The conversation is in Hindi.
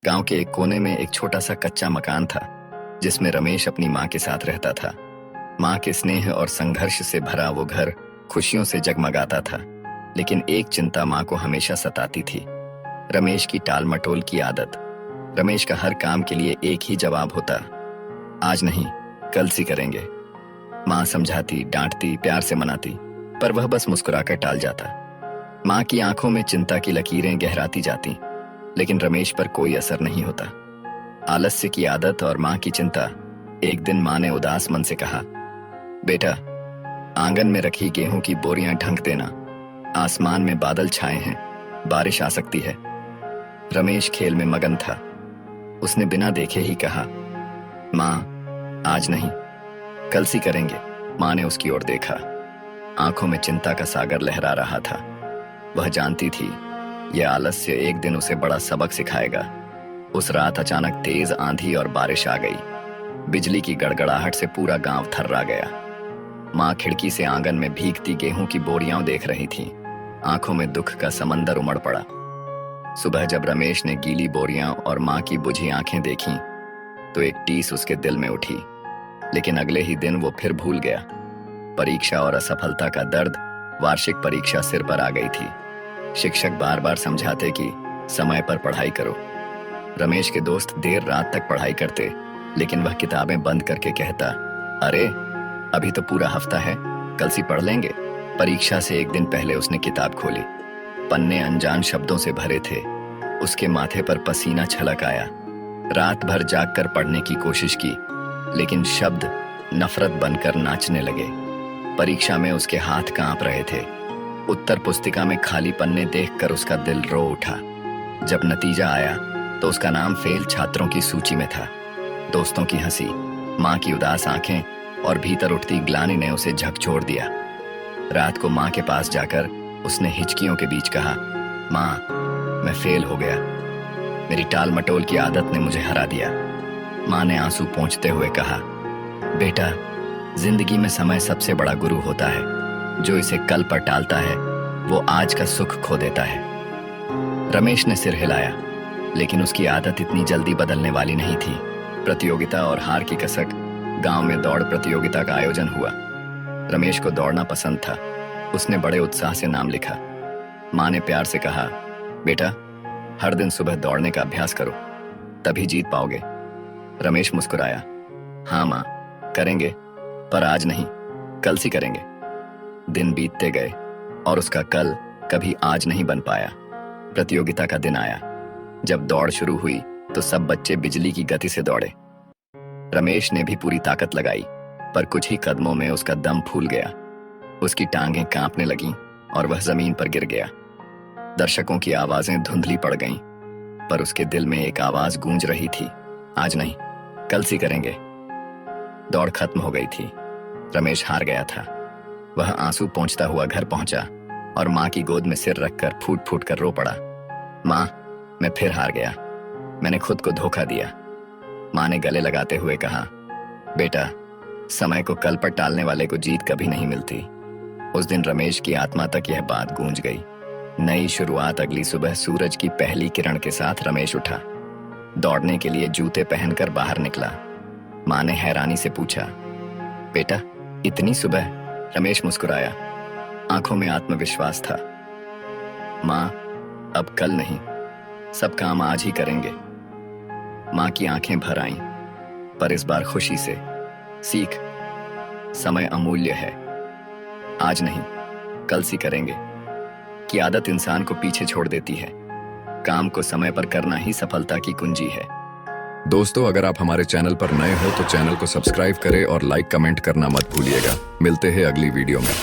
गांव के एक कोने में एक छोटा सा कच्चा मकान था जिसमें रमेश अपनी माँ के साथ रहता था। माँ के स्नेह और संघर्ष से भरा वो घर खुशियों से जगमगाता था, लेकिन एक चिंता माँ को हमेशा सताती थी, रमेश की टाल मटोल की आदत। रमेश का हर काम के लिए एक ही जवाब होता, आज नहीं, कल से करेंगे। माँ समझाती, डांटती, प्यार से मनाती, पर वह बस मुस्कुराकर टाल जाता। माँ की आंखों में चिंता की लकीरें गहराती जाती, लेकिन रमेश पर कोई असर नहीं होता। आलस्य की आदत और माँ की चिंता। एक दिन माँ ने उदास मन से कहा, बेटा, आंगन में रखी गेहूं की बोरियां ढक देना, आसमान में बादल छाए हैं, बारिश आ सकती है। रमेश खेल में मगन था। उसने बिना देखे ही कहा, माँ, आज नहीं, कल सी करेंगे। माँ ने उसकी ओर देखा। आंखों में चिंता का सागर लहरा रहा था। वह जानती थी यह आलस्य एक दिन उसे बड़ा सबक सिखाएगा। उस रात अचानक तेज आंधी और बारिश आ गई। बिजली की गड़गड़ाहट से पूरा गांव थर्रा गया। माँ खिड़की से आंगन में भीगती गेहूं की बोरियां देख रही थी। आंखों में दुख का समंदर उमड़ पड़ा। सुबह जब रमेश ने गीली बोरियां और माँ की बुझी आंखें देखीं, तो एक टीस उसके दिल में उठी, लेकिन अगले ही दिन वो फिर भूल गया। परीक्षा और असफलता का दर्द। वार्षिक परीक्षा सिर पर आ गई थी। शिक्षक बार बार समझाते कि समय पर पढ़ाई करो। रमेश के दोस्त देर रात तक पढ़ाई करते, लेकिन वह किताबें बंद करके कहता, अरे, अभी तो पूरा हफ्ता है, कल से पढ़ लेंगे। परीक्षा से एक दिन पहले उसने किताब खोली। पन्ने अनजान शब्दों से भरे थे। उसके माथे पर पसीना छलक आया। रात भर जागकर पढ़ने की कोशिश की, लेकिन शब्द नफरत बनकर नाचने लगे। परीक्षा में उसके हाथ कांप रहे थे। उत्तर पुस्तिका में खाली पन्ने देखकर उसका दिल रो उठा। जब नतीजा आया तो उसका नाम फेल छात्रों की सूची में था। दोस्तों की हंसी, माँ की उदास आंखें और भीतर उठती ग्लानि ने उसे झकझोर दिया। रात को माँ के पास जाकर उसने हिचकियों के बीच कहा, माँ, मैं फेल हो गया। मेरी टाल मटोल की आदत ने मुझे हरा दिया। माँ ने आंसू पोंछते हुए कहा, बेटा, जिंदगी में समय सबसे बड़ा गुरु होता है। जो इसे कल पर टालता है वो आज का सुख खो देता है। रमेश ने सिर हिलाया, लेकिन उसकी आदत इतनी जल्दी बदलने वाली नहीं थी। प्रतियोगिता और हार की कसक। गांव में दौड़ प्रतियोगिता का आयोजन हुआ। रमेश को दौड़ना पसंद था। उसने बड़े उत्साह से नाम लिखा। माँ ने प्यार से कहा, बेटा, हर दिन सुबह दौड़ने का अभ्यास करो, तभी जीत पाओगे। रमेश मुस्कुराया, हाँ माँ, करेंगे, पर आज नहीं, कल सी करेंगे। दिन बीतते गए और उसका कल कभी आज नहीं बन पाया। प्रतियोगिता का दिन आया। जब दौड़ शुरू हुई तो सब बच्चे बिजली की गति से दौड़े। रमेश ने भी पूरी ताकत लगाई, पर कुछ ही कदमों में उसका दम फूल गया। उसकी टांगें कांपने लगीं और वह जमीन पर गिर गया। दर्शकों की आवाजें धुंधली पड़ गईं, पर उसके दिल में एक आवाज गूंज रही थी, आज नहीं, कल सी करेंगे। दौड़ खत्म हो गई थी। रमेश हार गया था। वह आंसू पोंछता हुआ घर पहुंचा और माँ की गोद में सिर रखकर फूट फूट कर रो पड़ा। माँ, मैं फिर हार गया। मैंने खुद को धोखा दिया। माँ ने गले लगाते हुए कहा, बेटा, समय को कल पर टालने वाले को जीत कभी नहीं मिलती। उस दिन रमेश की आत्मा तक यह बात गूंज गई। नई शुरुआत। अगली सुबह सूरज की पहली किरण के साथ रमेश उठा। दौड़ने के लिए जूते पहनकर बाहर निकला। माँ ने हैरानी से पूछा, बेटा, इतनी सुबह? रमेश मुस्कुराया। आंखों में आत्मविश्वास था। माँ, अब कल नहीं, सब काम आज ही करेंगे। माँ की आंखें भर आईं, पर इस बार खुशी से। सीख, समय अमूल्य है। आज नहीं, कल सी करेंगे की आदत इंसान को पीछे छोड़ देती है। काम को समय पर करना ही सफलता की कुंजी है। दोस्तों, अगर आप हमारे चैनल पर नए हो तो चैनल को सब्सक्राइब करें और लाइक कमेंट करना मत भूलिएगा। मिलते हैं अगली वीडियो में।